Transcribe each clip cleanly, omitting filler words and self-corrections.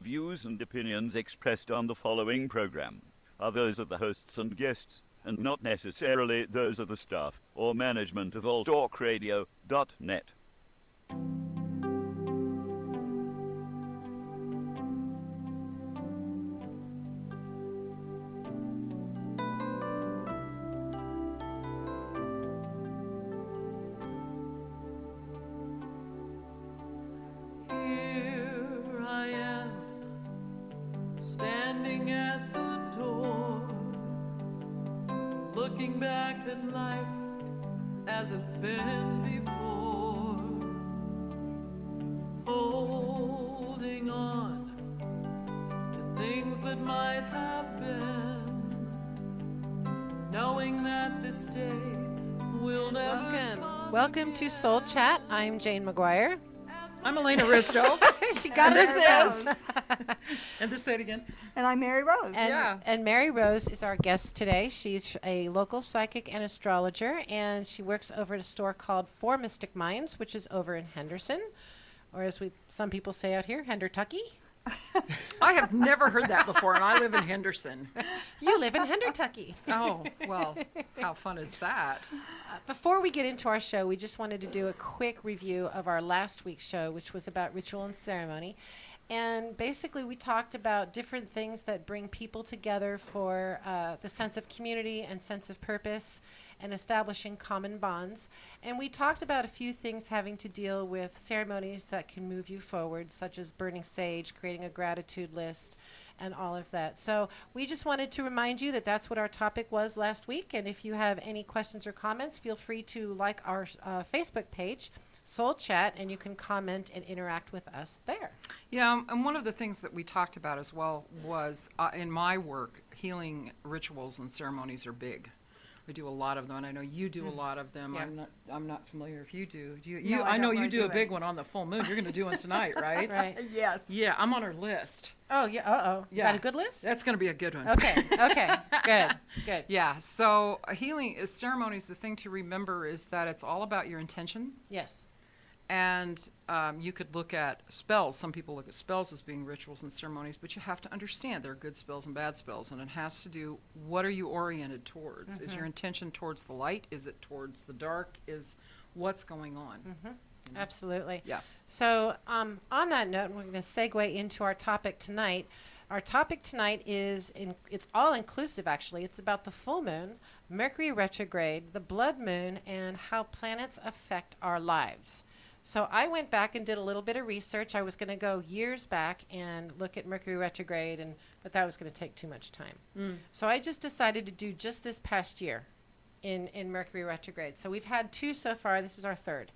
Views and opinions expressed on the following program are those of the hosts and guests, and not necessarily those of the staff or management of alltalkradio.net. Standing at the door, looking back at life as it's been before, holding on to things that might have been, knowing that this day will never come. Welcome to Soul Chat. I'm Jane McGuire. I'm Elena Risto. She got and it. This is. And just say it again. And I'm Mary Rose. And Mary Rose is our guest today. She's a local psychic and astrologer, and she works over at a store called Four Mystic Minds, which is over in Henderson, or as some people say out here, Hendertucky. I have never heard that before, and I live in Henderson. You live in Hendertucky. Oh, well, how fun is that? Before we get into our show, we just wanted to do a quick review of our last week's show, which was about ritual and ceremony. And basically, we talked about different things that bring people together for the sense of community and sense of purpose and establishing common bonds. And we talked about a few things having to deal with ceremonies that can move you forward, such as burning sage, creating a gratitude list, and all of that. So we just wanted to remind you that that's what our topic was last week. And if you have any questions or comments, feel free to like our Facebook page, Soul Chat, and you can comment and interact with us there. Yeah, and one of the things that we talked about as well was, in my work, healing rituals and ceremonies are big. We do a lot of them, and I know you do a lot of them. Yeah. I'm not familiar if you do. No, I know don't you wanna do do a big one on the full moon. You're going to do one tonight, right? Right. Yes. Yeah, I'm on her list. Oh, yeah. Uh-oh. Yeah. Is that a good list? That's going to be a good one. Okay. Good. Yeah, so healing ceremonies, the thing to remember is that it's all about your intention. Yes. And you could look at spells. Some people look at spells as being rituals and ceremonies, but you have to understand there are good spells and bad spells, and it has to do, what are you oriented towards? Is your intention towards the light? Is it towards the dark? Is what's going on? Mm-hmm. You know? Absolutely. Yeah. So on that note, we're going to segue into our topic tonight. Our topic tonight is, it's all-inclusive, actually. It's about the full moon, Mercury retrograde, the blood moon, and how planets affect our lives. So I went back and did a little bit of research. I was going to go years back and look at Mercury retrograde, but that was going to take too much time. So I just decided to do just this past year in Mercury retrograde. So we've had two so far. This is our third.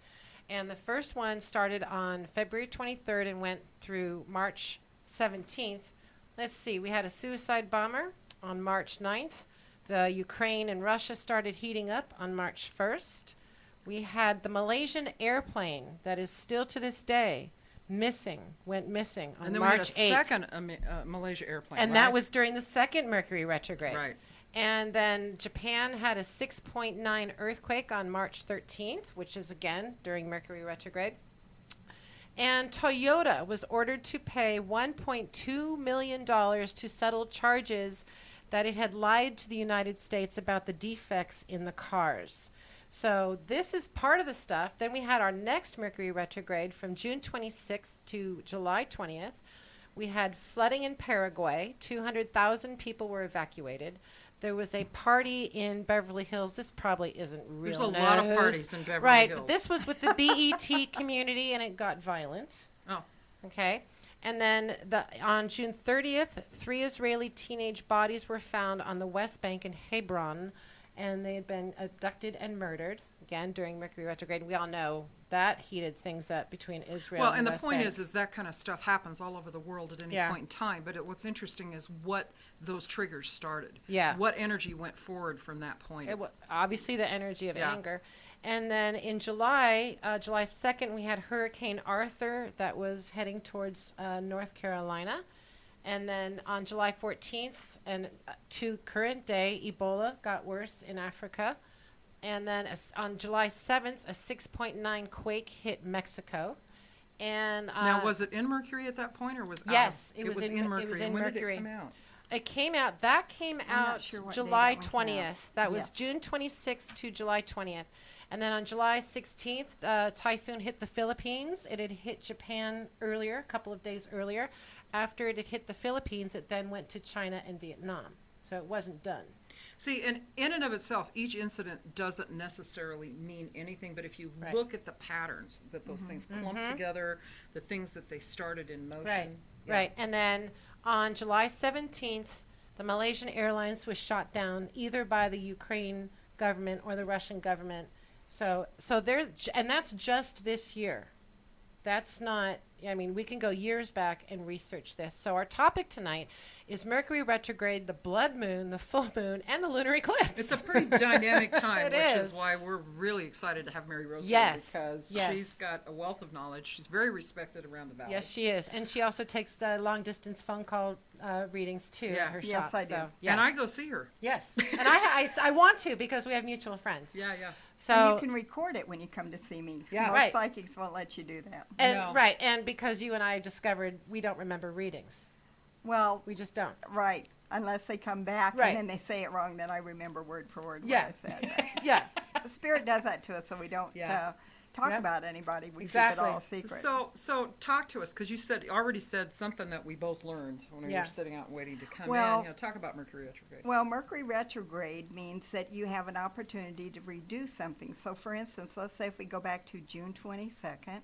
And the first one started on February 23rd and went through March 17th. Let's see. We had a suicide bomber on March 9th. The Ukraine and Russia started heating up on March 1st. We had the Malaysian airplane that is still to this day went missing on March 8th. And then we had a second Malaysia airplane, and right? that was during the second Mercury retrograde. Right. And then Japan had a 6.9 earthquake on March 13th, which is again during Mercury retrograde. And Toyota was ordered to pay $1.2 million to settle charges that it had lied to the United States about the defects in the cars. So this is part of the stuff. Then we had our next Mercury retrograde from June 26th to July 20th. We had flooding in Paraguay. 200,000 people were evacuated. There was a party in Beverly Hills. This probably isn't real There's a news. lot of parties in Beverly right, Hills. but this was with the BET community, and it got violent. Oh. Okay. And then on June 30th, 3 Israeli teenage bodies were found on the West Bank in Hebron, and they had been abducted and murdered, again, during Mercury retrograde. We all know that heated things up between Israel and the West point Bank. is that kind of stuff happens all over the world at any point in time. But what's interesting is what those triggers started. Yeah. What energy went forward from that point. Obviously the energy of anger. And then in July 2nd, we had Hurricane Arthur that was heading towards North Carolina. And then on July 14th, and to current day, Ebola got worse in Africa. And then on July 7th, a 6.9 quake hit Mexico. And now, was it in Mercury at that point, or was yes, it was in Mercury? It was in when Mercury. Did it come out? It came out. That came I'm not out sure what day July that one came out. 20th. That was Yes. June 26th to July 20th. And then on July 16th, typhoon hit the Philippines. It had hit Japan earlier, a couple of days earlier. After it had hit the Philippines, it then went to China and Vietnam. So it wasn't done. See, and in and of itself, each incident doesn't necessarily mean anything, but if you Right. look at the patterns that those things clump together, the things that they started in motion. Right, yeah. right. And then on July 17th, the Malaysian Airlines was shot down either by the Ukraine government or the Russian government. So there's, and that's just this year. That's not, I mean, we can go years back and research this. So our topic tonight is Mercury retrograde, the blood moon, the full moon, and the lunar eclipse. It's a pretty dynamic time, It which is. is why we're really excited to have Mary Rose Yes, here, because yes. she's got a wealth of knowledge. She's very respected around the valley. Yes, she is. And she also takes long distance phone call readings too Yeah. at her Yes, shop. I do. So, yes. And I go see her. Yes. And I want to because we have mutual friends. Yeah, yeah. So And you can record it when you come to see me. Yeah. Most Right. psychics won't let you do that. and No. right, and because you and I discovered we don't remember readings. Well, We just don't. right. Unless they come back Right. and then they say it wrong, then I remember word for word Yeah. what I said. Yeah. The spirit does that to us, so we don't Yeah. talk Yep. about anybody. We Exactly. keep it all secret. So talk to us, because you already said something that we both learned when we Yeah. were sitting out waiting to come Well- in. Talk about Mercury retrograde. Well, Mercury retrograde means that you have an opportunity to redo something. So, for instance, let's say if we go back to June 22nd,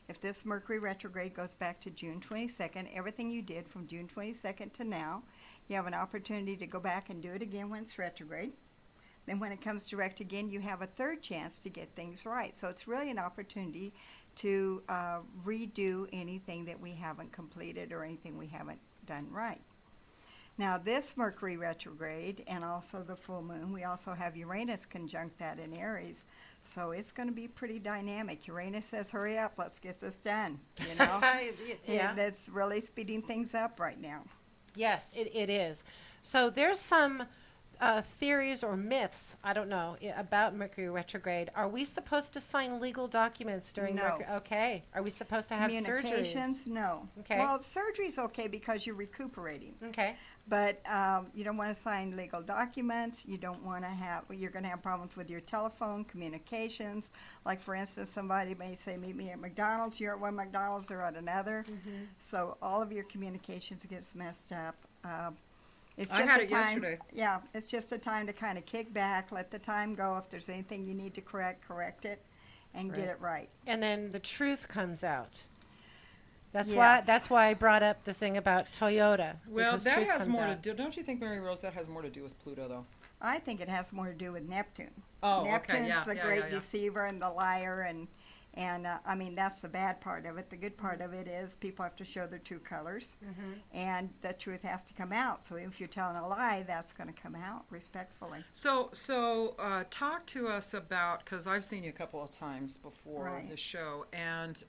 if this Mercury retrograde goes back to June 22nd, everything you did from June 22nd to now, you have an opportunity to go back and do it again when it's retrograde. Then when it comes direct again, you have a third chance to get things right. So it's really an opportunity to redo anything that we haven't completed or anything we haven't done right. Now this Mercury retrograde and also the full moon, we also have Uranus conjunct that in Aries. So it's going to be pretty dynamic. Uranus says, hurry up, let's get this done. You know, Yeah. That's really speeding things up right now. Yes, it is. So there's some theories or myths, I don't know, about Mercury retrograde. Are we supposed to sign legal documents during No. Mercury? Okay. Are we supposed to have Communications, surgeries? no. Okay. Well, surgery's okay because you're recuperating. Okay. But you don't want to sign legal documents. You don't want to have, you're going to have problems with your telephone, communications. Like, for instance, somebody may say, meet me at McDonald's. You're at one McDonald's, they're at another. Mm-hmm. So all of your communications gets messed up. It's I just had a it time, yesterday. yeah, it's just a time to kind of kick back, let the time go. If there's anything you need to correct it, and get Right. it right. And then the truth comes out. That's Yes. why I brought up the thing about Toyota. Well, because that truth has comes more to out. do. Don't you think, Mary Rose, that has more to do with Pluto, though? I think it has more to do with Neptune. Oh, okay, Neptune's yeah, the yeah, great yeah, yeah. deceiver and the liar, and I mean that's the bad part of it. The good part of it is people have to show their true colors, Mm-hmm. and the truth has to come out. So if you're telling a lie, that's going to come out respectfully. So talk to us about, because I've seen you a couple of times before Right. the show, and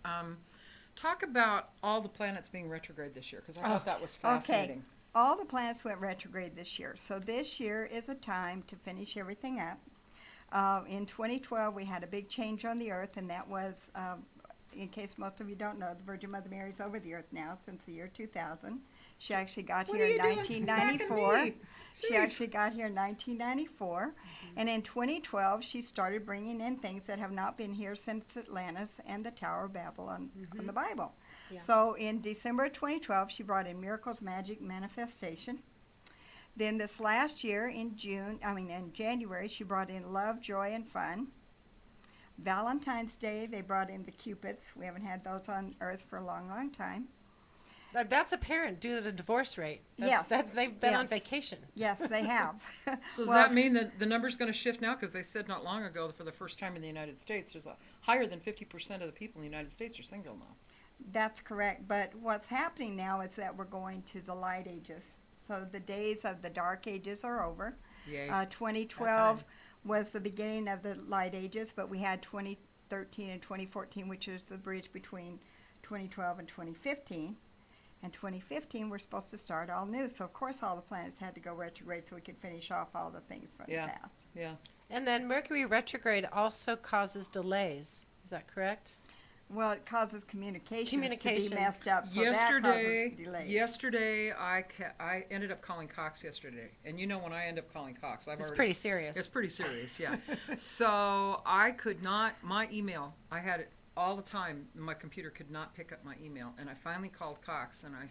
talk about all the planets being retrograde this year, because I Oh, thought that was fascinating. All the planets went retrograde this year. So this year is a time to finish everything up. In 2012, we had a big change on the Earth, and that was, in case most of you don't know, the Virgin Mother Mary's over the Earth now since the year 2000. She actually got What here are in you doing 1994. smacking me? She Jeez. actually got here in 1994. And in 2012, she started bringing in things that have not been here since Atlantis and the Tower of Babel on the Bible. Yeah. So in December of 2012, she brought in miracles, magic, manifestation. Then this last year in January, she brought in love, joy, and fun. Valentine's Day, they brought in the Cupids. We haven't had those on Earth for a long, long time. That's apparent due to the divorce rate. Yes. They've been on Yes. vacation. Yes, they have. So does Well, that mean that the number's going to shift now? Because they said not long ago that for the first time in the United States, there's a higher than 50% of the people in the United States are single now. That's correct. But what's happening now is that we're going to the light ages. So the days of the dark ages are over. Yay. 2012 was the beginning of the light ages, but we had 2013 and 2014, which is the bridge between 2012 and 2015. And 2015, we're supposed to start all new. So, of course, all the planets had to go retrograde so we could finish off all the things from Yeah. the past. Yeah. And then Mercury retrograde also causes delays. Is that correct? Well, it causes communications to Communication. be messed up, so Yesterday, that causes delays. yesterday I ended up calling Cox yesterday, and you know when I end up calling Cox, It's pretty serious. It's pretty serious, yeah. So I could not, my email, I had it all the time. My computer could not pick up my email, and I finally called Cox, and I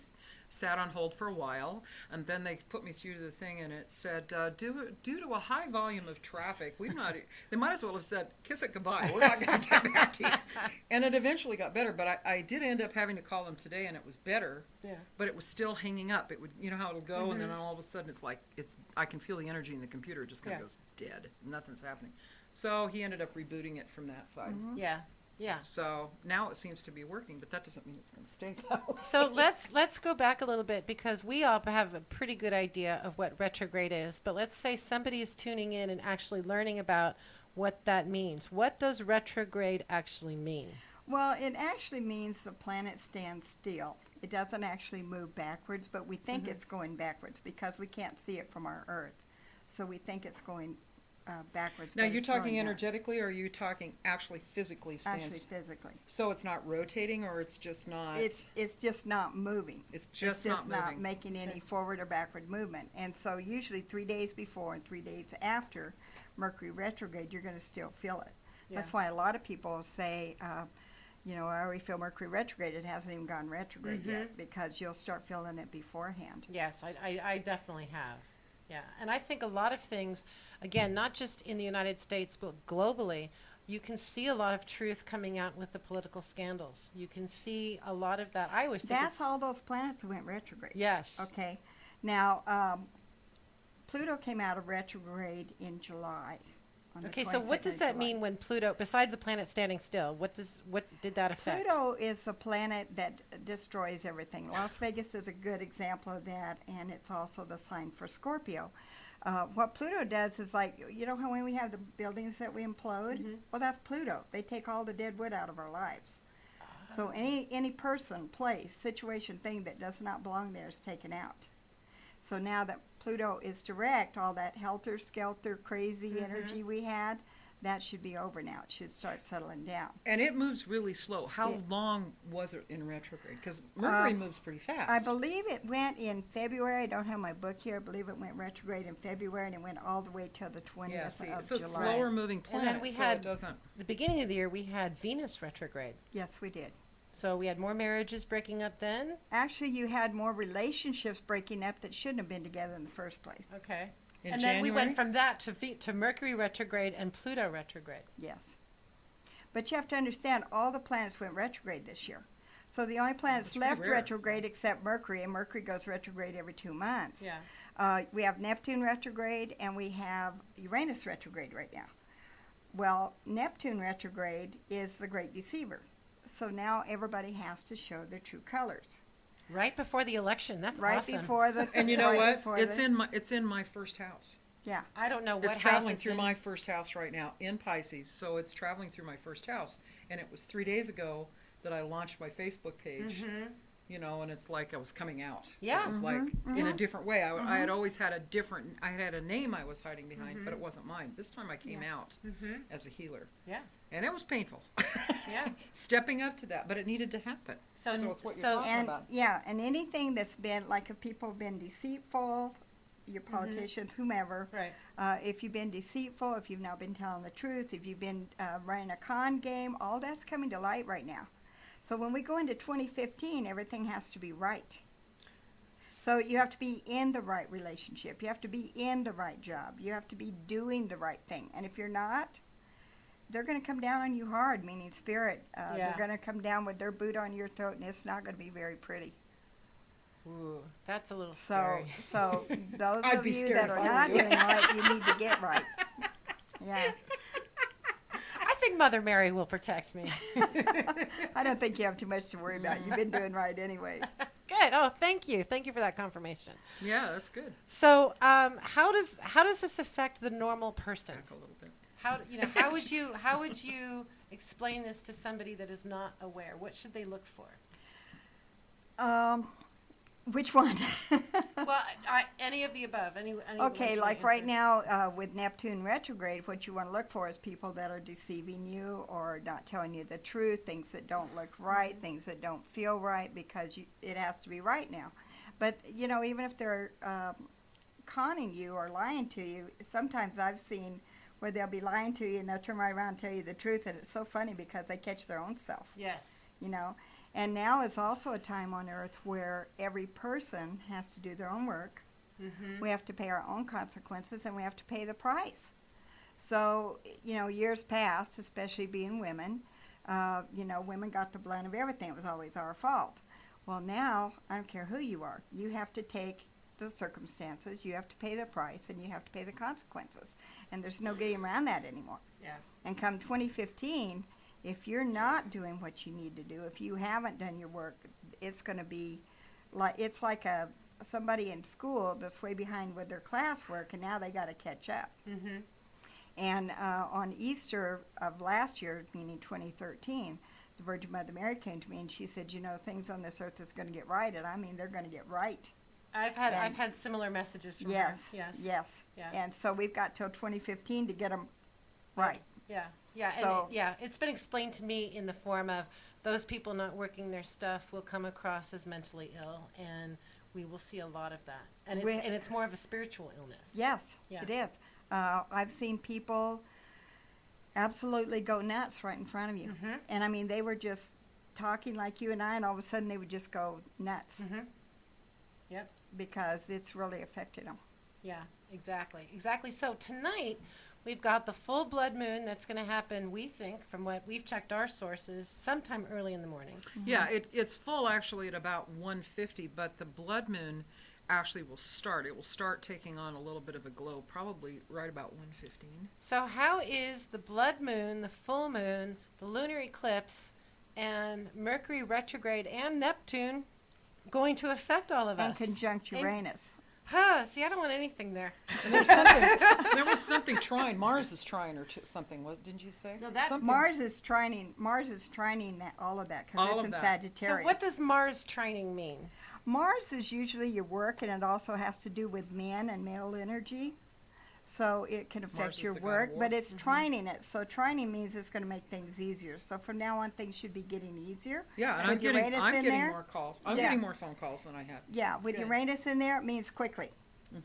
sat on hold for a while, and then they put me through to the thing, and it said, due to a high volume of traffic, we've not, they might as well have said, kiss it goodbye, we're not going to get back to you. And it eventually got better, but I did end up having to call them today, and it was better, Yeah. but it was still hanging up. It would, you know how it'll go, and then all of a sudden it's like, I can feel the energy in the computer, it just kind of goes dead, nothing's happening. So he ended up rebooting it from that side. Yeah. Yeah. So now it seems to be working, but that doesn't mean it's going to stay that way. So let's go back a little bit, because we all have a pretty good idea of what retrograde is. But let's say somebody is tuning in and actually learning about what that means. What does retrograde actually mean? Well, it actually means the planet stands still. It doesn't actually move backwards, but we think it's going backwards because we can't see it from our Earth. So we think it's going backwards. Now, but you're it's really talking not. energetically, or are you talking actually physically stands? Actually, physically. So it's not rotating, or it's just not? It's just not moving. It's just not moving. Making any forward or backward movement. And so usually 3 days before and 3 days after Mercury retrograde, you're going to still feel it. Yeah. That's why a lot of people say, you know, I already feel Mercury retrograde. It hasn't even gone retrograde yet, because you'll start feeling it beforehand. Yes, I definitely have. Yeah, and I think a lot of things, again, not just in the United States, but globally, you can see a lot of truth coming out with the political scandals. You can see a lot of that. I always think That's all those planets went retrograde. Yes. Okay. Now, Pluto came out of retrograde in July. On the Okay, so what 22nd does of that July. mean when Pluto, besides the planet standing still, what did that affect? Pluto is the planet that destroys everything. Las Vegas is a good example of that, and it's also the sign for Scorpio. What Pluto does is, like, you know how when we have the buildings that we implode? Well, that's Pluto. They take all the dead wood out of our lives. So any person, place, situation, thing that does not belong there is taken out. So now that Pluto is direct, all that helter-skelter, crazy energy we had, that should be over now. It should start settling down. And it moves really slow. How long was it in retrograde? Because Mercury moves pretty fast. I believe it went in February. I don't have my book here. I believe it went retrograde in February, and it went all the way till the 20th Yeah, see, of it's a July. slower moving And planet, then we so had it doesn't. the beginning of the year, we had Venus retrograde. Yes, we did. So we had more marriages breaking up then. Actually, you had more relationships breaking up that shouldn't have been together in the first place. Okay. In And then we January? went from that to Mercury retrograde and Pluto retrograde. Yes. But you have to understand, all the planets went retrograde this year. So the only planets That's pretty left rare. retrograde except Mercury, and Mercury goes retrograde every 2 months. Yeah. We have Neptune retrograde, and we have Uranus retrograde right now. Well, Neptune retrograde is the great deceiver. So now everybody has to show their true colors. Right before the election. That's Right awesome. before the And you know right what? before It's the- in my first house. Yeah. I don't know what It's house traveling it's through in. my first house right now in Pisces, so it's traveling through my first house. And it was 3 days ago that I launched my Facebook page, you know, and it's like I was coming out. Yeah. It was like in a different way. I had always had I had a name I was hiding behind, but it wasn't mine. This time I came out as a healer. Yeah. And it was painful. Yeah. Stepping up to that, but it needed to happen. So it's what you're so- talking And about. yeah, and anything that's been, like, if people have been deceitful, your politicians, whomever, Right. if you've been deceitful, if you've not been telling the truth, if you've been running a con game, all that's coming to light right now. So when we go into 2015, everything has to be right. So you have to be in the right relationship. You have to be in the right job. You have to be doing the right thing. And if you're not, they're going to come down on you hard, meaning spirit. Yeah. They're going to come down with their boot on your throat, and it's not going to be very pretty. Ooh, that's a little So, scary. so those I'd of be you scared that if are I were not you. doing right, you need to get right. Yeah. I think Mother Mary will protect me. I don't think you have too much to worry about. You've been doing right anyway. Good. Oh, thank you. Thank you for that confirmation. Yeah, that's good. So, how does this affect the normal person? Back a little bit. How would you explain this to somebody that is not aware? What should they look for? Which one? Well, any of the above. Any Okay, which like one right answers. now with Neptune retrograde, what you want to look for is people that are deceiving you or not telling you the truth, things that don't look right, things that don't feel right, because it has to be right now. But, you know, even if they're conning you or lying to you, sometimes I've seen where they'll be lying to you and they'll turn right around and tell you the truth, and it's so funny because they catch their own self. Yes. You know. And now is also a time on earth where every person has to do their own work. Mm-hmm. We have to pay our own consequences, and we have to pay the price. So, you know, years past, especially being women, you know, women got the brunt of everything. It was always our fault. Well, now, I don't care who you are. You have to take the circumstances, you have to pay the price, and you have to pay the consequences. And there's no getting around that anymore. Yeah. And come 2015, if you're not doing what you need to do, if you haven't done your work, it's going to be like, it's like somebody in school that's way behind with their classwork, and now they got to catch up. Mm-hmm. And on Easter of last year, meaning 2013, the Virgin Mother Mary came to me and she said, you know, things on this earth is going to get righted. I mean, they're going to get right. I've had similar messages from Yes, her. Yes. yes. Yeah. And so we've got till 2015 to get them right. Yeah. Yeah. So- And it's been explained to me in the form of those people not working their stuff will come across as mentally ill, and we will see a lot of that. And it's more of a spiritual illness. Yes, Yeah. it is. I've seen people absolutely go nuts right in front of you. Mm-hmm. And I mean, they were just talking like you and I, and all of a sudden they would just go nuts Mm-hmm. Yep. because it's really affected them. Yeah, exactly. So tonight, we've got the full blood moon that's going to happen, we think, from what we've checked our sources, sometime early in the morning. Yeah, it's full actually at about 1:50, but the blood moon actually will start. It will start taking on a little bit of a glow, probably right about 1:15. So how is the blood moon, the full moon, the lunar eclipse, and Mercury retrograde and Neptune going to affect all of And us? conjunct Uranus. See, I don't want anything there. And there was something trying. Mars is trying or something. What didn't you say? No, that- Something- Mars is trining that, all of that because All it's of in that. Sagittarius. So what does Mars trining mean? Mars is usually your work, and it also has to do with men and male energy. So it can Mars affect is your the god of work, war. but it's trining it. So trining means it's going to make things easier. So from now on, things should be getting easier. Yeah, and With I'm getting Uranus in there? more calls. I'm Yeah. getting more phone calls than I had. Yeah, with Good. Uranus in there, it means quickly.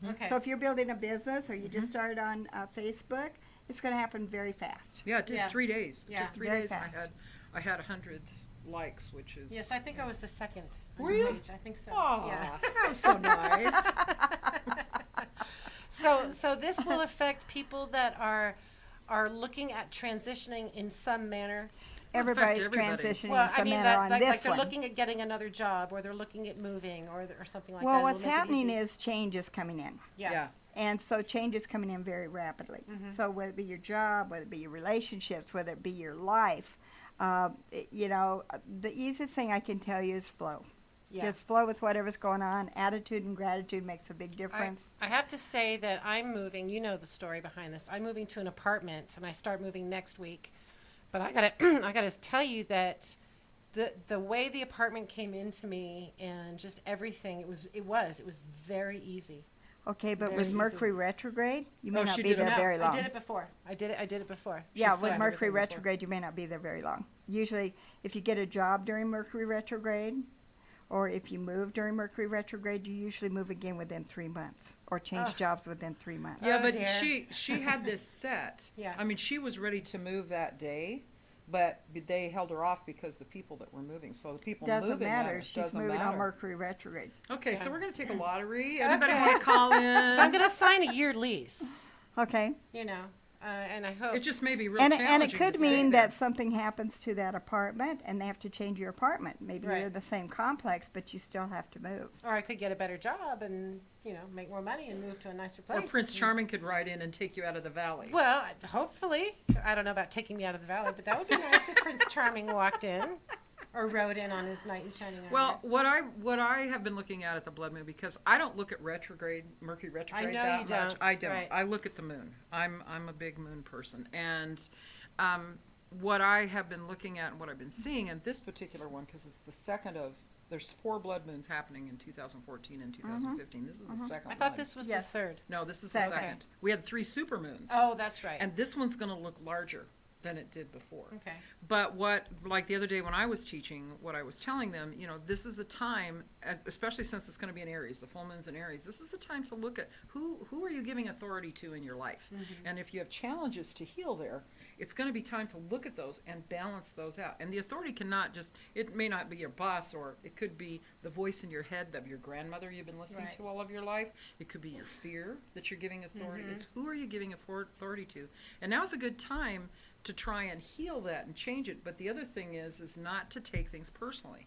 Okay. So if you're building a business or you just started on Facebook, it's going to happen very fast. Yeah, it did Yeah. 3 days. It Yeah. took 3 Very days, and fast. I had 100 likes, which is Yes, I think I was the second. on Were the you? page. I think so. Aw, Yeah. that was so nice. So this will affect people that are looking at transitioning in some manner. Everybody's everybody. transitioning Well, in some I mean manner on like this they're one. looking at getting another job, or they're looking at moving, or something like that. Well, It'll what's make it happening easy. is change is coming in. yeah. And so change is coming in very rapidly. So whether it be your job, whether it be your relationships, whether it be your life, you know, the easiest thing I can tell you is flow. Yeah. Just flow with whatever's going on. Attitude and gratitude makes a big difference. I have to say that I'm moving. You know the story behind this. I'm moving to an apartment, and I start moving next week. But I gotta tell you that the way the apartment came into me and just everything, it was very easy. Okay, but Very with easy. Mercury retrograde, you may Oh, not she be did it. there No, very long. I did it before. I did it before. She Yeah, saw with Mercury everything before. retrograde, you may not be there very long. Usually, if you get a job during Mercury retrograde, or if you move during Mercury retrograde, you usually move again within 3 months, or change Ugh. jobs within 3 months. Yeah, Oh, but dear. she had this set. Yeah. I mean, she was ready to move that day, but they held her off because the people that were moving. So the people Doesn't moving matter. it She's doesn't moving matter. on Mercury retrograde. Okay, so Yeah. we're going to take a lottery. Everybody Okay. want to call in? So I'm going to sign a year lease, Okay. you know, and I hope. It just may be real And challenging it could to mean stay there. that something happens to that apartment and they have to change your apartment. Maybe you're Right. in the same complex, but you still have to move. Or I could get a better job and, you know, make more money and move to a nicer Or place. Prince Charming could ride in and take you out of the valley. Well, hopefully. I don't know about taking me out of the valley, but that would be nice if Prince Charming walked in or rode in on his knight in shining armor. Well, what I have been looking at the blood moon, because I don't look at Mercury retrograde know that you don't. much. I don't. Right. I look at the moon. I'm a big moon person, and what I have been looking at and what I've been seeing in this particular one, because it's the 2nd There's 4 blood moons happening in 2014 and 2015. This is the second I thought one. this was Yes. the third. No, this is Second. the second. We had 3 super moons. Oh, that's right. And this one's going to look larger than it did before. Okay. But like the other day when I was teaching, what I was telling them, this is a time, especially since it's going to be in Aries, the full moon's in Aries, this is a time to look at who are you giving authority to in your life. And if you have challenges to heal there, it's going to be time to look at those and balance those out. And the authority cannot just, it may not be your boss, or it could be the voice in your head of your grandmother you've been listening Right. to all of your life. It could be your fear that you're giving authority. It's who are you giving authority to? And now's a good time to try and heal that and change it. But the other thing is not to take things personally,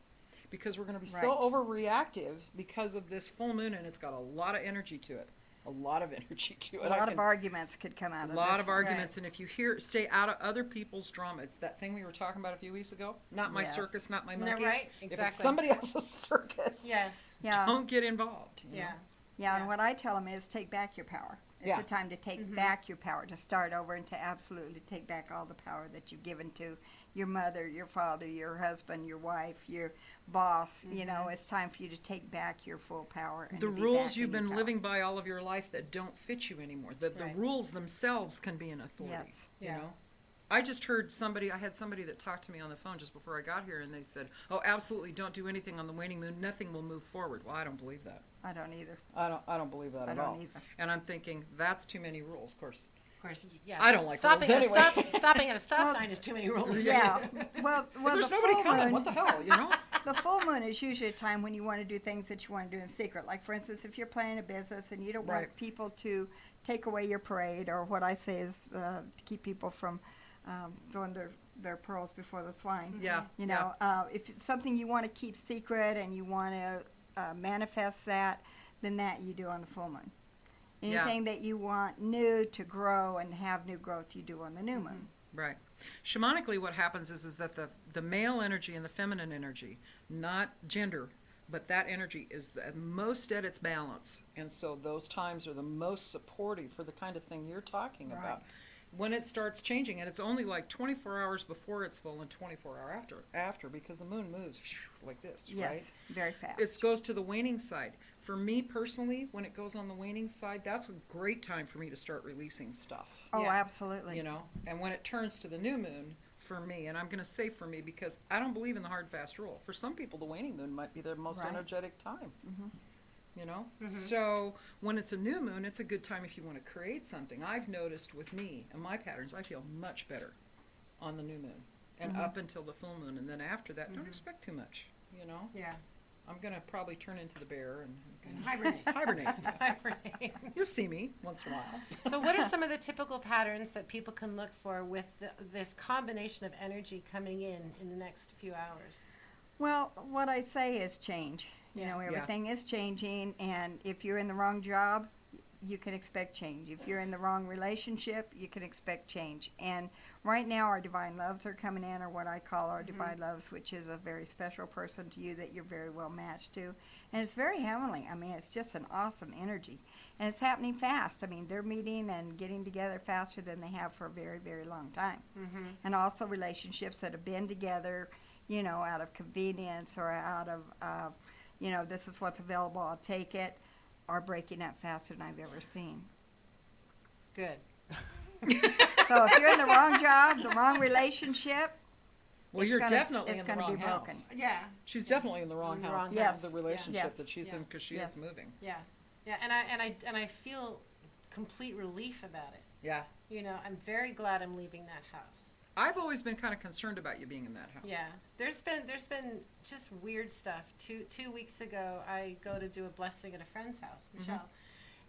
because we're going to be so overreactive because of this full moon, and it's got a lot of energy to it. A lot of energy to it. A lot of arguments could come out of A this. lot of one. arguments, and if you stay out of other people's drama. It's that thing we were talking about a few weeks ago. Not my Yes. circus, not my No, monkeys. right? If it's Exactly. somebody else's circus, Yes. Yeah. don't get involved. you know? Yeah. Yeah, Yeah. and what I tell them is take back your power. It's Yeah. a time to take back your power, to start over and to absolutely take back all the power that you've given to your mother, your father, your husband, your wife, your boss. It's time for you to take back your full power. And The to be rules back you've in your been power. living by all of your life that don't fit you anymore. The Right. rules themselves can be an authority. Yes. You Yeah. know? I just heard I had somebody that talked to me on the phone just before I got here, and they said, oh, absolutely, don't do anything on the waning moon. Nothing will move forward. Well, I don't believe that. I don't either. I don't believe that I at don't all. either. And I'm thinking, that's too many rules, of course. Of course. Yeah. I don't like stopping rules at anyway. stopping at a stop Well, sign is too many rules. Yeah. Well, If there's the nobody full coming, moon. what the hell, you know? The full moon is usually a time when you want to do things that you want to do in secret. Like, for instance, if you're planning a business and you don't want Right. people to take away your parade, or what I say is to keep people from throwing their pearls before the swine. Yeah. If it's something you want to keep secret and you want to manifest that, then that you do on the full moon. Yeah. Anything that you want new to grow and have new growth, you do on the new moon. Right. Shamanically, what happens is that the male energy and the feminine energy, not gender, but that energy is the most at its balance. And so those times are the most supportive for the kind of thing you're talking about. When it starts changing, and it's only like 24 hours before it's full and 24 hours after, because the moon moves like this, Yes, right? very fast. It goes to the waning side. For me personally, when it goes on the waning side, that's a great time for me to start releasing stuff. Oh, Yeah. absolutely. You know, and when it turns to the new moon, for me, and I'm going to say for me because I don't believe in the hard fast rule. For some people, the waning moon might be their most Right. energetic time. Mhm. You know, so when it's a new moon, it's a good time if you want to create something. I've noticed with me and my patterns, I feel much better on the new moon and up until the full moon, and then after that, don't expect too much. You know, Yeah. I'm going to probably turn into the bear and Hibernate. hibernate. Hibernate. You'll see me once in a while. So what are some of the typical patterns that people can look for with this combination of energy coming in the next few hours? Well, what I say is change. You Yeah. know, Yeah. everything is changing, and if you're in the wrong job, you can expect change. If you're in the wrong relationship, you can expect change. And right now, our divine loves are coming in, or what I call our divine loves, which is a very special person to you that you're very well matched to. And it's very heavenly. I mean, it's just an awesome energy. And it's happening fast. I mean, they're meeting and getting together faster than they have for a very, very long time. And also relationships that have been together, you know, out of convenience or out of, you know, this is what's available, I'll take it, are breaking up faster than I've ever seen. Good. So if you're in the wrong job, the wrong relationship, Well, it's you're gonna- definitely it's in the gonna wrong be house. broken. Yeah. She's definitely in the wrong In the house wrong of house. the Yes. relationship Yes. that she's Yeah. in, because she Yes. is moving. Yeah. Yeah. And I feel complete relief about it. Yeah. You know, I'm very glad I'm leaving that house. I've always been kind of concerned about you being in that house. Yeah, there's been just weird stuff. Two weeks ago, I go to do a blessing at a friend's house, Michelle,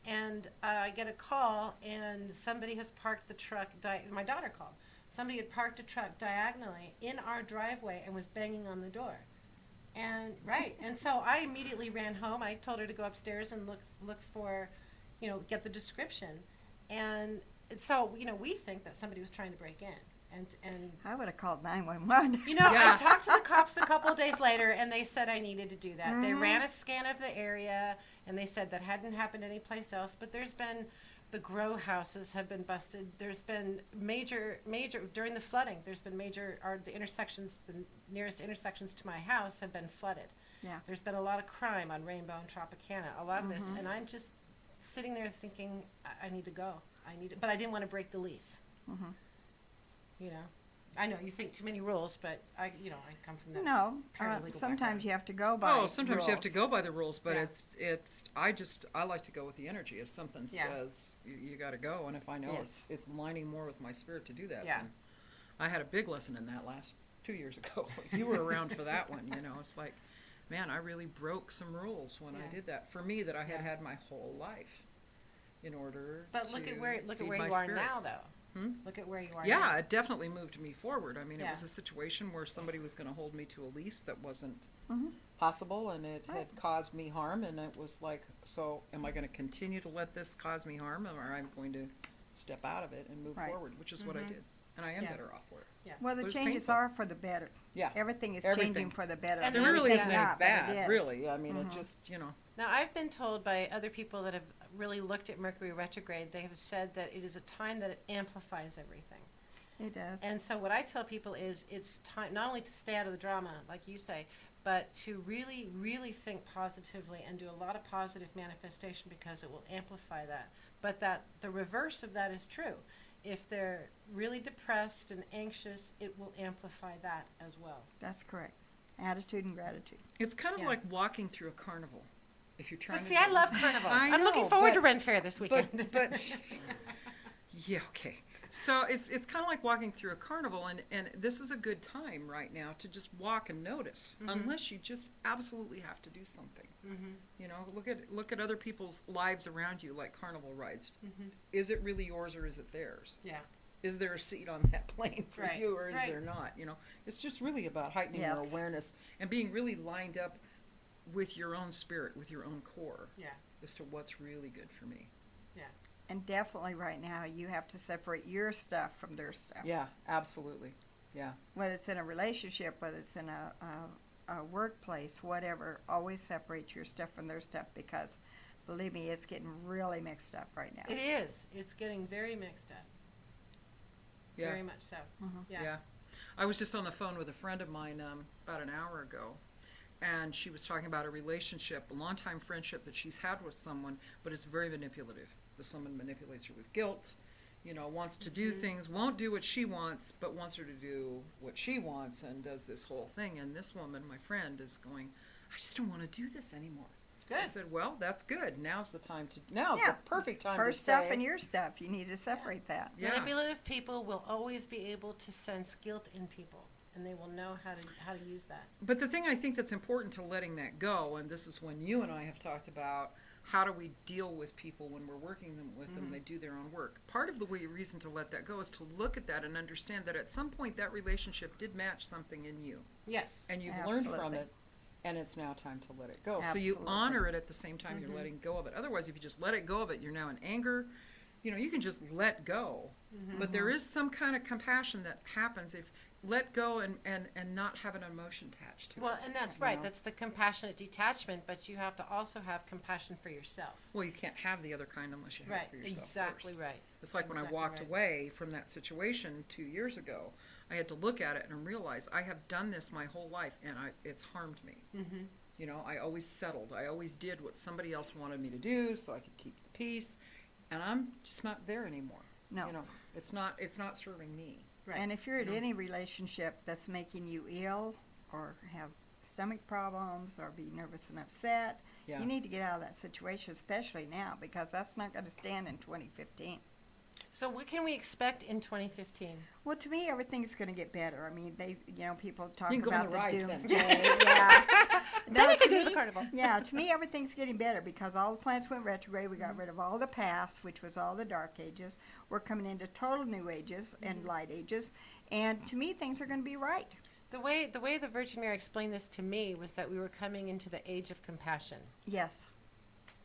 and I get a call, and somebody has parked the truck. My daughter called. Somebody had parked a truck diagonally in our driveway and was banging on the door. And so I immediately ran home. I told her to go upstairs and look for, you know, get the description, and so you know we think that somebody was trying to break in. And I would have called 911. you know, Yeah. I talked to the cops a couple of days later, and they said I needed to do that. They ran a scan of the area, and they said that hadn't happened anyplace else. But there's been the grow houses have been busted. There's been major during the flooding. There's been the nearest intersections to my house have been flooded, Yeah. There's been a lot of crime on Rainbow and Tropicana, a lot of this, and I'm just sitting there thinking, I need to go. But I didn't want to break the lease. You know, I know you think too many rules, but I come from that. No, paralegal sometimes background. you have to go by sometimes you have to rules. go by the rules, but Yeah. I like to go with the energy. If something says you got to go, and if I know it's lining more with my spirit to do that, then I had a big lesson in that last 2 years ago. You were around for that one, you know. It's like, man, I really broke some rules when I did that. For me, that I had had my whole life in order. But look at where you my are spirit. now, though. Look at where you are now. Yeah, it definitely moved me forward. I mean, it Yeah. was a situation where somebody was going to hold me to a lease that wasn't possible, and it had caused me harm, and it was like, so am I going to continue to let this cause me harm, or am I going to step out of it and move forward, which is what I did. And I am better off for it. Yeah. Well, the But it's changes painful. are for the better. Yeah. Everything is Everything. changing for the better. And There the really other isn't thing- any not, but it bad, is. really. I mean, it just, you know. Now, I've been told by other people that have really looked at Mercury retrograde, they have said that it is a time that it amplifies everything. It does. And so what I tell people is it's time not only to stay out of the drama, like you say, but to really, really think positively and do a lot of positive manifestation, because it will amplify that. But that the reverse of that is true. If they're really depressed and anxious, it will amplify that as well. That's correct. Attitude and gratitude. It's kind of Yeah. like walking through a carnival. If you're trying But to see, I do- love carnivals. I I'm looking know, forward but- to Ren Fair this weekend. But yeah, okay. So it's kind of like walking through a carnival, and this is a good time right now to just walk and notice, unless you just absolutely have to do something. You know, look at other people's lives around you, like carnival rides. Is it really yours, or is it theirs? Yeah. Is there a seat on that plane for Right, you, or is right. there not? You know, it's just really about heightening your Yes. awareness and being really lined up with your own spirit, with your own core, Yeah. as to what's really good for me. And definitely right now you have to separate your stuff from their stuff. Yeah, absolutely. Yeah. Whether it's in a relationship, whether it's in a workplace, whatever, always separate your stuff from their stuff, because believe me, it's getting really mixed up right now. It is. It's getting very mixed up. Yeah. Very much so. Yeah. I was just on the phone with a friend of mine about an hour ago, and she was talking about a relationship, a long-time friendship that she's had with someone, but it's very manipulative. The someone manipulates her with guilt, you know, wants to do things, won't do what she wants, but wants her to do what she wants, and does this whole thing. And this woman, my friend, is going, I just don't want to do this anymore. I Good. said, well, that's good. Now's the perfect time Her to stuff say, and your stuff, you need to separate that. Yeah. Manipulative people will always be able to sense guilt in people, and they will know how to use that. But the thing I think that's important to letting that go, and this is when you and I have talked about how do we deal with people when we're working with them, they do their own work. Part of the reason to let that go is to look at that and understand that at some point that relationship did match something in you, Yes. and you've learned from Absolutely. it, and it's now time to let it go. So Absolutely. you honor it at the same time you're letting go of it. Otherwise, if you just let it go of it, you're now in anger. You know, you can just let go, but there is some kind of compassion that happens if let go and not have an emotion attached to Well, it. and that's you right. know? That's the compassionate detachment, but you have to also have compassion for yourself. Well, you can't have the other kind unless you have Right. it for yourself Exactly first. right. It's like when I Exactly walked right. away from that situation 2 years ago, I had to look at it and realize I have done this my whole life, and it's harmed me. Mm-hmm. You know, I always settled. I always did what somebody else wanted me to do so I could keep the peace, and I'm just not there anymore. No. You know, it's not serving me. Right. And if you're in You know? any relationship that's making you ill or have stomach problems or be nervous and upset, Yeah. you need to get out of that situation, especially now, because that's not going to stand in 2015. So what can we expect in 2015? Well, to me, everything's going to get better. I mean, people talk You can go on about the rides then. doomsday. Yeah. Then we to could go to the me- carnival. Yeah, to me, everything's getting better because all the planets went retrograde. We got rid of all the past, which was all the dark ages. We're coming into total new ages and light ages. And to me, things are going to be right. The way the Virgin Mary explained this to me was that we were coming into the age of compassion. Yes.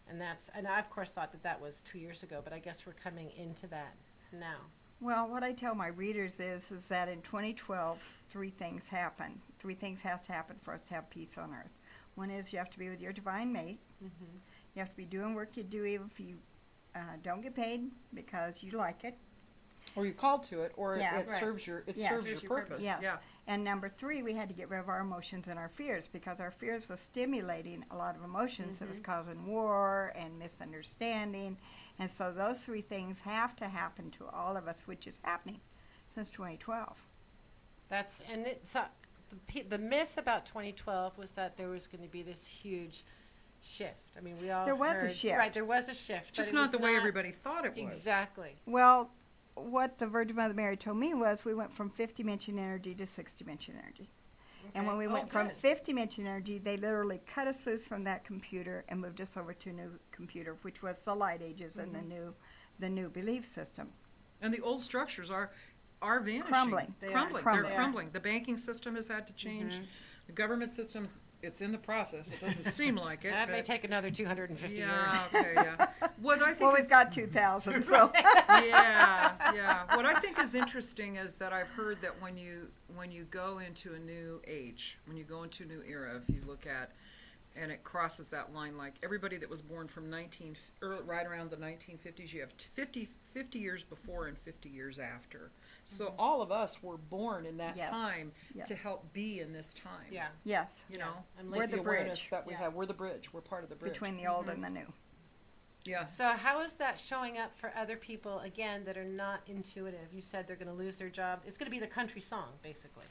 And I of course thought that was 2 years ago, but I guess we're coming into that now. Well, what I tell my readers is that in 2012, three things happen. Three things has to happen for us to have peace on earth. One is you have to be with your divine mate. Mm-hmm. You have to be doing work you do even if you don't get paid because you like it. Or you're called to it, or Yeah. it Right. serves your Yes. serves Serves your your purpose. Yes. Yeah. And number 3, we had to get rid of our emotions and our fears, because our fears was stimulating a lot of emotions that was causing war and misunderstanding. And so those 3 things have to happen to all of us, which is happening since 2012. That's and it's the myth about 2012 was that there was going to be this huge shift. I mean, we all There was a heard, shift. Right, there was a shift, Just but it not was the way everybody thought it was. Exactly. Well, what the Virgin Mother Mary told me was we went from 5th-dimension energy to 6th-dimension energy. And when we went from 5th-dimension energy, they literally cut us loose from that computer and moved us over to a new computer, which was the Light Ages and the new belief system. And the old structures are vanishing. Crumbling. They are. Crumbling. Crumbling. They're crumbling. The banking system has had to change. The government system's, it's in the process. It doesn't seem like it. That may but- take another 250 yeah, years. okay, yeah. What I think Well, is, we've got 2,000, so. yeah. What I think is interesting is that I've heard that when you go into a new age, when you go into a new era, if you look at, and it crosses that line, like everybody that was born from right around the 1950s, you have 50 years before and 50 years after. So all of us were born in that Yes. time Yes. to help be in this time. Yeah. Yes, You Yeah. know, And with We're the awareness bridge. that we Yeah. have. We're the bridge. We're part of the bridge. between the old and the new. Yeah. So how is that showing up for other people, again, that are not intuitive? You said they're going to lose their job. It's going to be the country song, basically.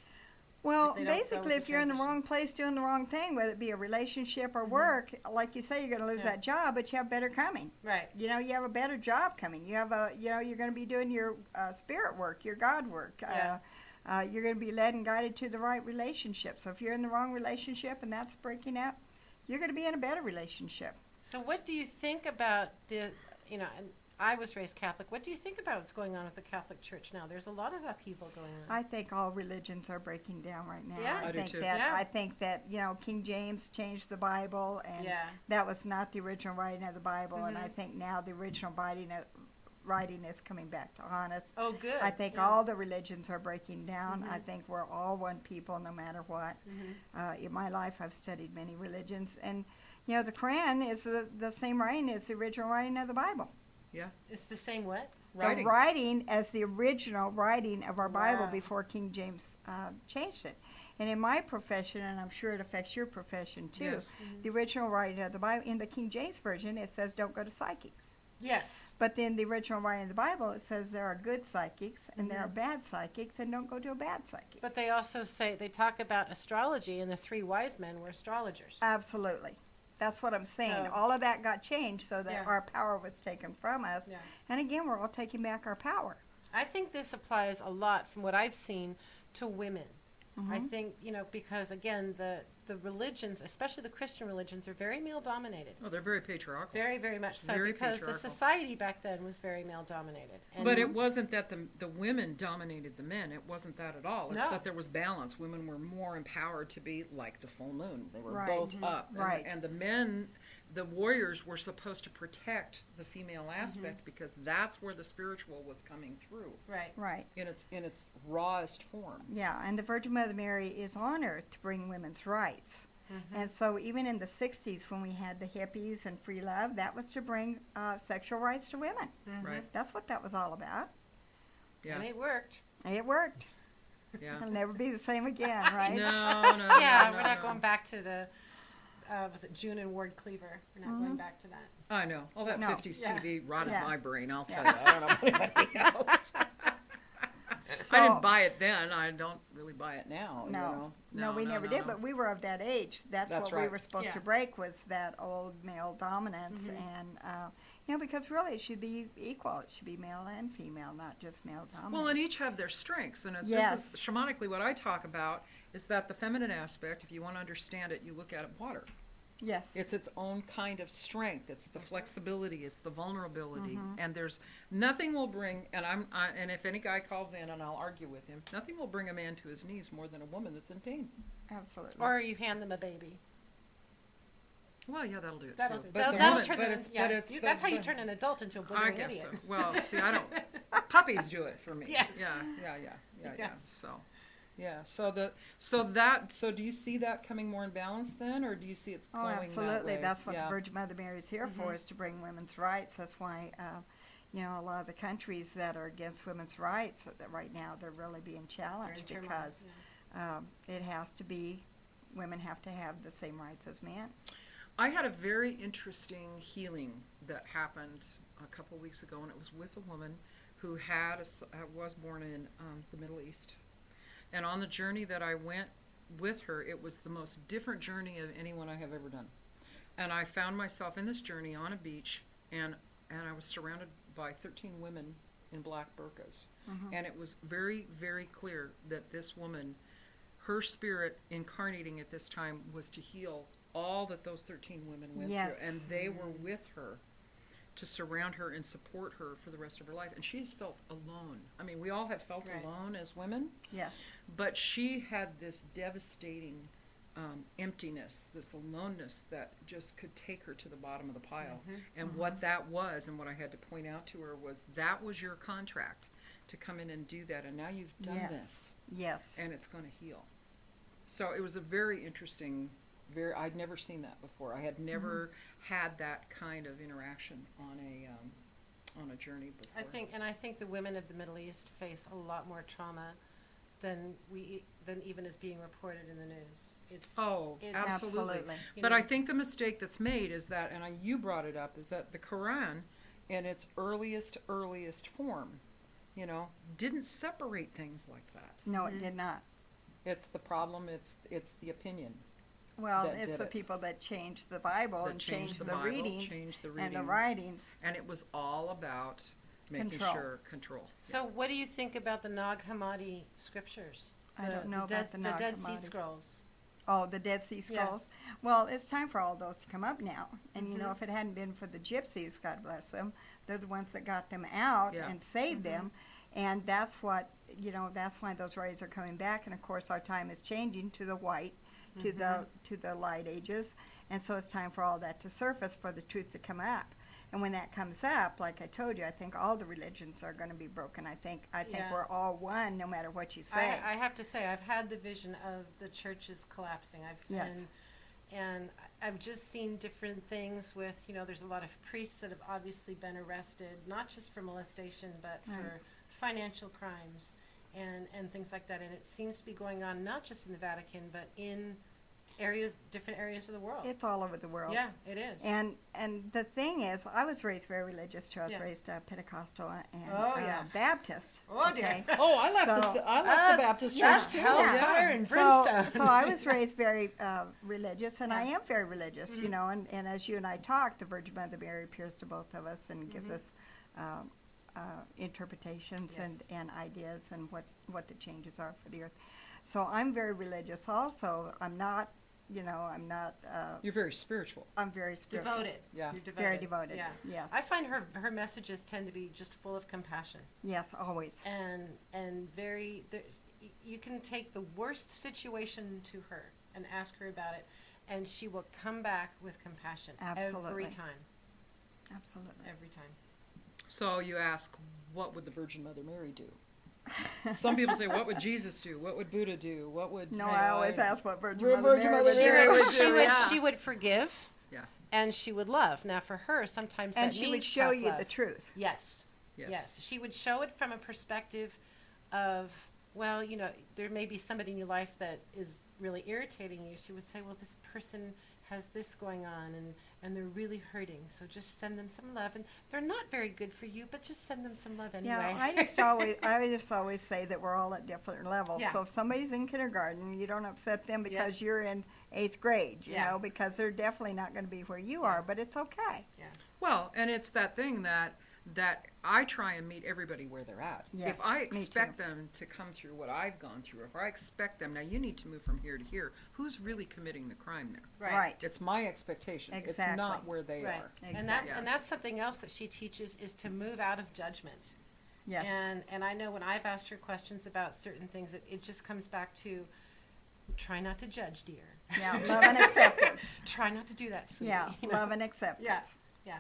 Well, If they don't go basically, with if the you're in the transition. wrong place doing the wrong thing, whether it be a relationship or work, like you say, you're going to lose Yeah. that job, but you have better coming. Right. You know, you have a better job coming. You have you're going to be doing your spirit work, your God work. Yeah. You're going to be led and guided to the right relationship. So if you're in the wrong relationship and that's breaking up, you're going to be in a better relationship. So what do you think about and I was raised Catholic. What do you think about what's going on with the Catholic Church now? There's a lot of upheaval going on. I think all religions are breaking down right now. Yeah. I do think too. that Yeah. I think that King James changed the Bible, and Yeah. that was not the original writing of the Bible. And I Mhm. think now the original writing is coming back to haunt us. Oh, good. I think Yeah. all the religions are breaking down. I Mhm. think we're all one people, no matter what. Mhm. In my life, I've studied many religions, and the Quran is the same writing as the original writing of the Bible. It's the same what? The writing as the original writing of our Bible Wow. before King James changed it. And in my profession, and I'm sure it affects your profession too, Yes. the original writing of the Bible, in the King James Version, it says don't go to psychics. Yes. But then the original writing of the Bible, it says there are good psychics and there are bad psychics, and don't go to a bad psychic. But they also they talk about astrology, and the 3 wise men were astrologers. Absolutely. That's what I'm saying. So- All of that got changed so that Yeah. our power was taken from us. Yeah. And again, we're all taking back our power. I think this applies a lot, from what I've seen, to women. I Mhm. think, because, again, the religions, especially the Christian religions, are very male-dominated. Oh, they're very patriarchal. Very, very much so, Very because the patriarchal. society back then was very male-dominated. And But it wasn't that the women dominated the men. It wasn't that at all. It's No. that there was balance. Women were more empowered to be like the full moon. They were Right. both up. Right. And the men, the warriors, were supposed to protect the female aspect because that's where the spiritual was coming through Right. Right. in its rawest form. Yeah, and the Virgin Mother Mary is on earth to bring women's rights. And so even in the 60s when we had the hippies and free love, that was to bring sexual rights to women. Right. That's what that was all about. Yeah. And it worked. And it worked. Yeah. It'll never be the same again, right? No. Yeah, no, we're not no. going back to the, was it June and Ward Cleaver? We're not going back to that. I know. All that No. 50s Yeah. TV rotted Yeah. my brain, I'll tell Yeah. you. I don't know about anybody else. I didn't buy it then. I don't really buy it now. No, we never did, but we were of that age. That's what we right. were supposed Yeah. to break, was that old male dominance. And, because really it should be equal. It should be male and female, not just male dominance. Well, and each have their strengths. And Yes. this is shamanically what I talk about is that the feminine aspect, if you want to understand it, you look at water. Yes. It's its own kind of strength. It's the flexibility. It's the vulnerability. Mm-hmm. And there's nothing will bring. And and if any guy calls in, and I'll argue with him, nothing will bring a man to his knees more than a woman that's in pain. Absolutely. Or you hand them a baby. Well, yeah, that'll do it That'll too. do. But That'll, the that'll woman- turn but them it's- in, yeah. but it's the- That's how you the- turn an adult into a I blithering guess idiot. so. Well, see, I don't. Puppies do it for me. Yes. Yeah. Yes. So, yeah. So do you see that coming more in balance then, or do you see it's Oh, going absolutely. that way? That's what Yeah. the Virgin Mother Mary is here for, is to bring women's rights. That's why, a lot of the countries that are against women's rights that right now, they're really being challenged Very because turmoil, it has to be, women have to have the same rights as men. I had a very interesting healing that happened a couple weeks ago, and it was with a woman who was born in the Middle East. And on the journey that I went with her, it was the most different journey of anyone I have ever done. And I found myself in this journey on a beach, and I was surrounded by 13 women in black burqas. Mm-hmm. And it was very, very clear that this woman, her spirit incarnating at this time was to heal all that those 13 women went Yes. through. And they were with her to surround her and support her for the rest of her life. And she has felt alone. I mean, we all have felt Right. alone as women, Yes. but she had this devastating emptiness, this aloneness that just could take her to the bottom of the pile. Mhm. And what that was, and what I had to point out to her, was that was your contract to come in and do that. And now you've done Yes. this, Yes. and it's going to heal. So it was a very interesting, I'd never seen that before. I had never had that kind of interaction on a journey before. I think the women of the Middle East face a lot more trauma than even is being reported in the news. It's Absolutely. you But know, I think the mistake that's made is that, and you brought it up, is that the Quran, in its earliest form, didn't separate things like that. No, it did not. It's the problem. It's the opinion. Well, that it's did the it. people that changed the Bible That and changed changed the the Bible, readings changed the and the readings. writings. And it was all about making Control. sure control. So what do you think about the Nag Hammadi scriptures? I don't know about the Nag Dead Sea Hammadi. Scrolls. Oh, the Dead Sea Yeah. Scrolls. Well, it's time for all those to come up now. And Mm-hmm. if it hadn't been for the gypsies, God bless them, they're the ones that got them out Yeah. and saved Mm-hmm. them. And that's what, that's why those writers are coming back. And of course, our time is changing to the white, to the light ages. And so it's time for all that to surface, for the truth to come up. And when that comes up, like I told you, I think all the religions are going to be broken. I think Yeah. we're all one, no matter what you say. I have to say, I've had the vision of the churches collapsing. Yes. And I've just seen different things with, there's a lot of priests that have obviously been arrested, not just for molestation, but Right. for financial crimes and things like that. And it seems to be going on not just in the Vatican, but in different areas of the world. It's all over the world. Yeah, it is. And the thing is, I was raised very religious too. I was Yeah. raised Pentecostal and Oh, yeah. Baptist. Oh, dear. okay? Oh, I left So- the Baptist That's church too. hellfire and So brimstone. so I was raised very religious, and I Yeah. am very religious, and as you and I talk, the Virgin Mother Mary appears to both of us and gives us interpretations Yes. and ideas and what the changes are for the earth. So I'm very religious also. I'm not, You're very spiritual. I'm very spiritual. Devoted. Yeah. You're devoted. Very devoted, Yeah. yes. I find her messages tend to be just full of compassion Yes, always. and very. You can take the worst situation to her and ask her about it, and she will come back with compassion Absolutely. every time. Absolutely. Every time. So you ask, what would the Virgin Mother Mary do? Some people say, what would Jesus do? What would Buddha do? What would... No, I always ask what Virgin Virgin Mother Mother Mary would Mary do. would do, yeah. She would forgive. Yeah. And she would love. Now, for her, sometimes And that she would means show tough you love. the truth. Yes. Yes. Yes. She would show it from a perspective of, well, there may be somebody in your life that is really irritating you. She would say, well, this person has this going on and they're really hurting. So just send them some love. And they're not very good for you, but just send them some love anyway. Yeah, I just always say that we're all at different levels. Yeah. So if somebody's in kindergarten, you don't upset them because you're in 8th grade, you Yeah. know, because they're definitely not going to be where you are, but it's okay. Well, and it's that thing that I try and meet everybody where they're at. Yes, If I me expect too. them to come through what I've gone through, if I expect them, now you need to move from here to here, who's really committing the crime there? Right. It's my expectation. It's Exactly. not where they Right. are. And that's Exactly. and that's something else that she teaches is to move out of judgment. Yes. And I know when I've asked her questions about certain things, it just comes back to try not to judge, dear. Yeah, love and acceptance. Try not to do that, sweetie. Yeah, you know? love and acceptance. Yeah. Yeah.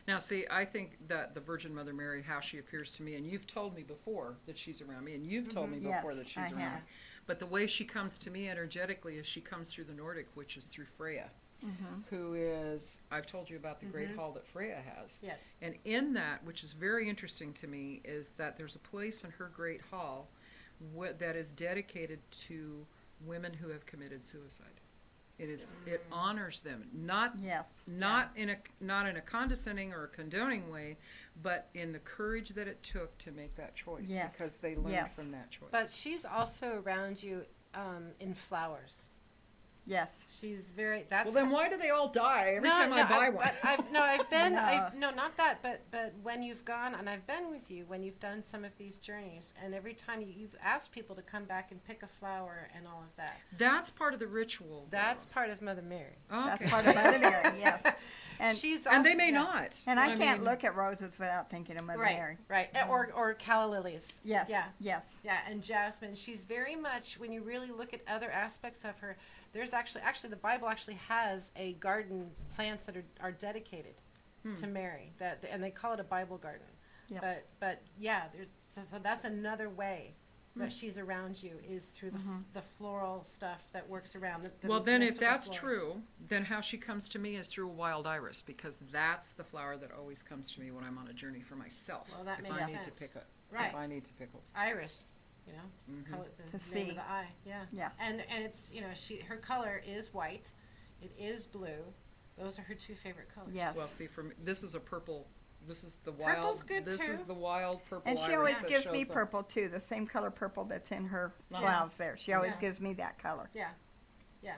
Now, see, I think that the Virgin Mother Mary, how she appears to me, and you've told me before that she's around me, and you've told me Yes, before that she's I around have. me. But the way she comes to me energetically is she comes through the Nordic, which is through Freya. who is, I've told you about the great hall that Freya has. Yes. And in that, which is very interesting to me, is that there's a place in her great hall that is dedicated to women who have committed suicide. It honors them, not in a condescending or a condoning way, but in the courage that it took to make that choice, because they learned from that choice. But she's also around you in flowers. Yes. She's very. That's well, then why do they all die every time I buy one? I've been. Not that. But when you've gone, and I've been with you when you've done some of these journeys, and every time you've asked people to come back and pick a flower and all of that. That's part of the ritual. That's part of Mother Mary. Okay. That's part of Mother Mary. Yes. And she's and they may not. And I can't look at roses without thinking of Mother Mary. Right. Or calla lilies. Yes. Yeah. Yes. Yeah. And jasmine. She's very much, when you really look at other aspects of her, there's actually the Bible actually has a garden, plants that are dedicated to Mary, and they call it a Bible garden. Yes. But yeah, so that's another way that she's around you, is through the floral stuff that works around. Well, then if that's true, then how she comes to me is through a wild iris, because that's the flower that always comes to me when I'm on a journey for myself. Well, that if makes I sense. need to pick it. Right. If I need to pick it. Iris. You know, call it the To name see. of the eye. Yeah. Yeah. And it's, her color is white, it is blue. Those are her two favorite colors. Yes. Well, see, for me, this is a purple. This is the Purple's wild. good this too. is the wild purple. And she iris always that gives me shows up. purple too, the same color purple that's in her blouse there. She always Yeah. gives me that color. Yeah. Yeah.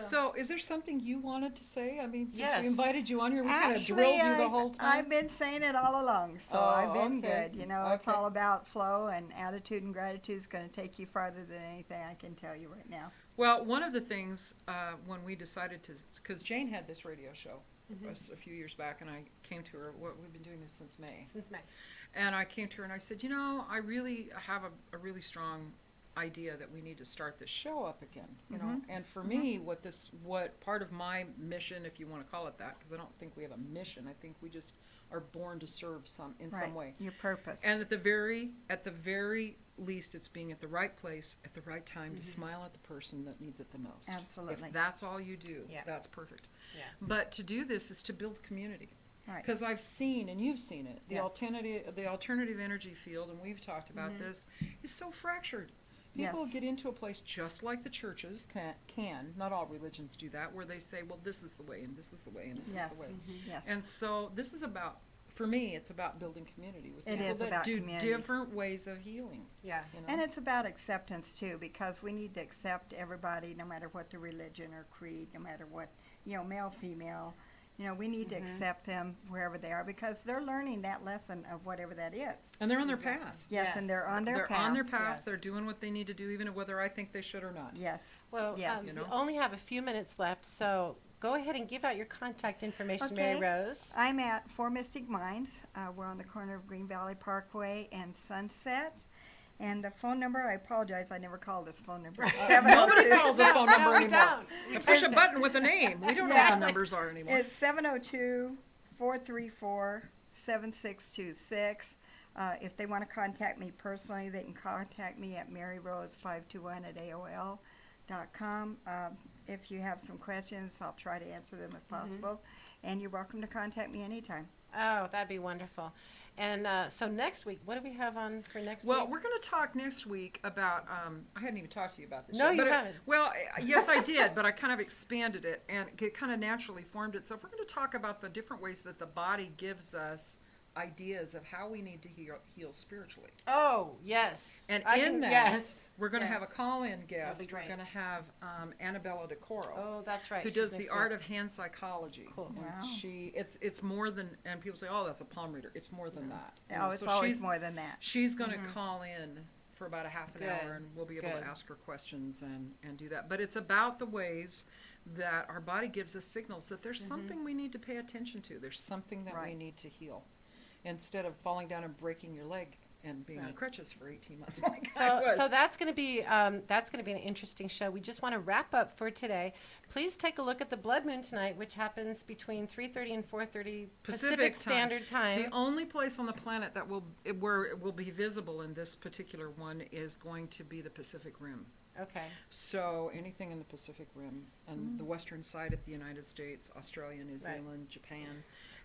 So, is there something you wanted to say? I mean, since Yes. we invited you on here, we kind of Actually, drilled you the whole time. I've been saying it all along, so Oh, I've been okay. good. It's Okay. all about flow, and attitude and gratitude is going to take you farther than anything I can tell you right now. Well, one of the things when we decided to, because Jane had this radio show a few years back, and I came to her. We've been doing this since May. And I came to her and I said, I really have a really strong idea that we need to start this show up again. And for me, what part of my mission, if you want to call it that, because I don't think we have a mission. I think we just are born to serve in some way. Your purpose. And at the very least, it's being at the right place at the right time to smile at the person that needs it the most. Absolutely. If that's all you do, that's perfect. Yeah. But to do this is to build community. Right. Because I've seen, and you've seen it, the Yes. alternative energy field, and we've talked about this, is so fractured. People Yes. get into a place just like the churches can, not all religions do that, where they say, well, this is the way, and this is the way, and this Yes. is the way. Yes. And so this is about, for me, it's about building community with It people is that about do community. different ways of healing. Yeah. And it's about acceptance too, because we need to accept everybody, no matter what their religion or creed, no matter what, male, female. We need to accept them wherever they are, because they're learning that lesson of whatever that is. And they're on their path. Yes, and they're on their They're path. on their path. Yes. They're doing what they need to do, even whether I think they should or not. Yes. Well, Yes. we only have a few minutes left, so go ahead and give out your contact information, Mary Okay. Rose. I'm at Four Mystic Minds. We're on the corner of Green Valley Parkway and Sunset. And the phone number, I apologize, I never called this phone number. Nobody calls the phone number No, we anymore. don't. You push a button with a name. We don't know what the numbers are anymore. It's 702-434-7626. If they want to contact me personally, they can contact me at maryrose521@aol.com. If you have some questions, I'll try to answer them if possible. And you're welcome to contact me anytime. Oh, that'd be wonderful. And so next week, what do we have on for next Well, week? we're going to talk next week about, I hadn't even talked to you about this No, yet, you but haven't. Yes, I did, but I kind of expanded it, and it kind of naturally formed itself. We're going to talk about the different ways that the body gives us ideas of how we need to heal spiritually. Oh, yes. And that, yes. we're going to yes. have a call-in That'd be guest. We're great. going to have Annabella DeCoro. Oh, that's right. Who She's does the next art week. of hand psychology. Cool. And Wow. it's more than, and people say, oh, that's a palm reader. It's more than that. Oh, it's So always she's- more than that. She's going to call in for about a half an Good. hour, and we'll be able Good. to ask her questions and do that. But it's about the ways that our body gives us signals that there's something we need to pay attention to. There's something that we Right. need to heal. Instead of falling down and breaking your leg and being on Right. crutches for 18 months like I was. So that's going to be an interesting show. We just want to wrap up for today. Please take a look at the blood moon tonight, which happens between 3:30 and 4:30 Pacific Standard Time. The only place on the planet that where it will be visible in this particular one is going to be the Pacific Rim. Okay. So anything in the Pacific Rim and the western side of the United States, Australia, New Right. Zealand, Japan.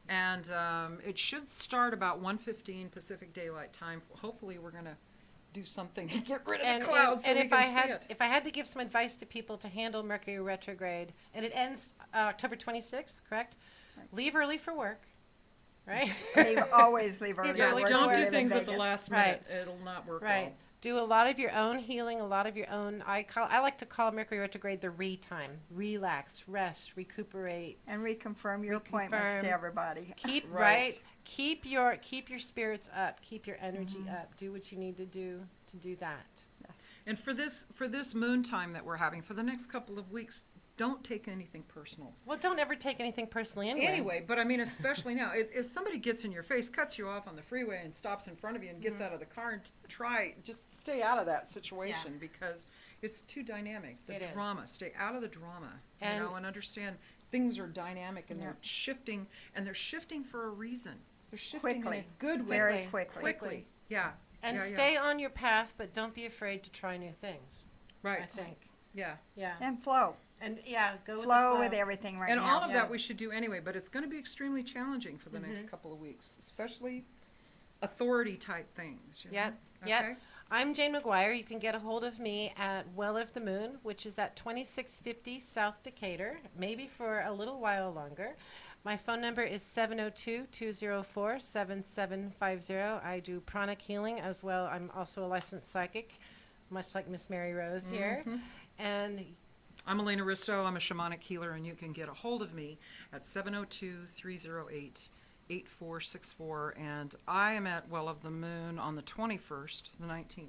And it should start about 1:15 Pacific Daylight Time. Hopefully we're going to do something to get rid of the clouds so and we if can I see had it. if I had to give some advice to people to handle Mercury retrograde, and it ends October 26th, correct? Right. Leave early for work, right? Always leave early. Yeah, for work Don't when do you're in things at the Vegas. last Right. minute. It'll not work Right. well. Do a lot of your own healing, a lot of your own. I like to call Mercury retrograde the time. Relax, rest, recuperate. And reconfirm your appointments Reconfirm. to everybody. Keep Right. Keep your spirits up. Keep your energy up. Do what you need to do that. And for this moon time that we're having for the next couple of weeks, don't take anything personal. Well, don't ever take anything personally anyway. Anyway, but I mean, especially now, if somebody gets in your face, cuts you off on the freeway, and stops in front of you and gets out of the car, and just stay out of that situation because it's too dynamic. The It is. drama, stay out of the drama, And- and understand things are dynamic and Yeah. they're shifting, and they're shifting for a reason. They're shifting Quickly. in a good way. Very quickly. Quickly. Yeah. And Yeah, stay on your path, but don't be afraid to try new things. Right. I think. Yeah. Yeah. And flow. And yeah, go with Flow the with flow. everything right And now. all of Yeah. that we should do anyway, but it's going to be extremely challenging for the next couple of weeks, especially authority type things. You know? Yep, Okay? yep. I'm Jane McGuire. You can get a hold of me at Well of the Moon, which is at 2650 South Decatur, maybe for a little while longer. My phone number is 702-204-7750. I do pranic healing as well. I'm also a licensed psychic, much like Miss Mary Rose here. And I'm Elena Risto. I'm a shamanic healer, and you can get a hold of me at 702-308-8464. And I am at Well of the Moon on the 21st, the 19th.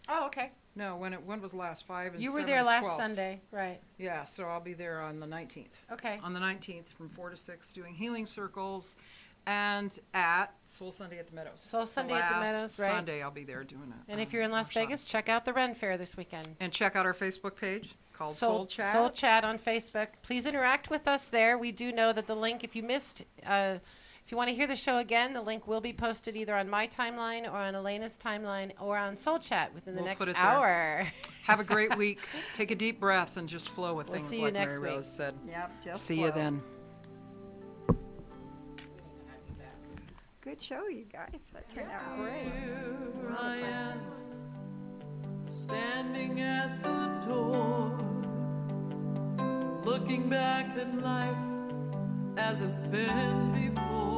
oh, okay. No, when was last? 5 and You were 7 there is last 12. Sunday, right? Yeah, so I'll be there on the 19th. Okay. On the 19th from 4 to 6 doing healing circles, and at Soul Sunday at the Meadows. Soul Sunday at the Last Meadows, right? Sunday I'll be there doing it. And if you're in Las Vegas, check out the Ren Fair this weekend. And check out our Facebook page called Soul Chat. Soul Chat on Facebook. Please interact with us there. We do know that the link, if you missed, if you want to hear the show again, the link will be posted either on my timeline or on Elena's timeline or on Soul Chat within the We'll next put it there. hour. Have a great week. Take a deep breath and just flow with We'll things see you like next Mary week. Rose said. Yep, just See you flow. then. Good show, you guys. That turned out great. Here I am, standing at the door, looking back at life as it's been before.